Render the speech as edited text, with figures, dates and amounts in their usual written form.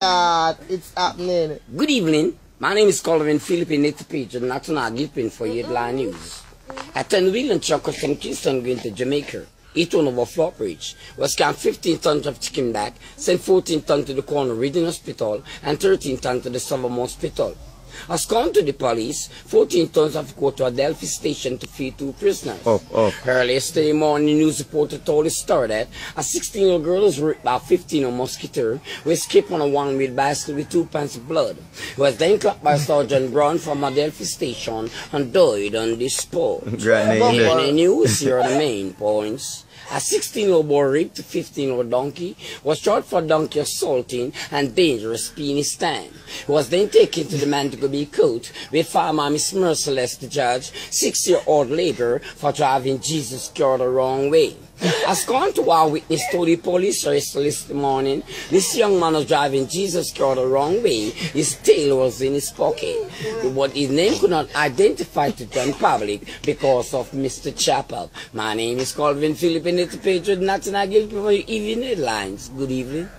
It's happening. Good evening. My name is Calvin Philippine Native Page and National Gilpin for Headline News. A 10-wheel truck from Kingston going to Jamaica. 8 ton over floor bridge was carrying 15 tons of chicken back, sent 14 tons to the Corner Reading Hospital and 13 tons to the Southern Hospital. As gone to the police, 14 tons of go to Adelphi station to feed 2 prisoners. Early yesterday morning, news reporter told the story that a 16-year-old girl was raped by 15 mosquitoes who escaped on a one-wheel bicycle with 2 pints of blood. He was then clapped by Sergeant Brown from Adelphi station and died on the spot. In the news, here are the main points. A 16-year-old boy raped a 15-year-old donkey, was charged for donkey assaulting and dangerous penis stand. He was then taken to the Mantico Bay Court, where farmer Miss Merciless the judge, 6-year-old laborer for driving Jesus car the wrong way. As gone to our witness told the police this morning, this young man was driving Jesus car the wrong way. His tail was in his pocket, but his name could not identify to the public because of Mr. Chappell. My name is Calvin Philippine Native Page with National Gilpin for Evening Headlines. Good evening.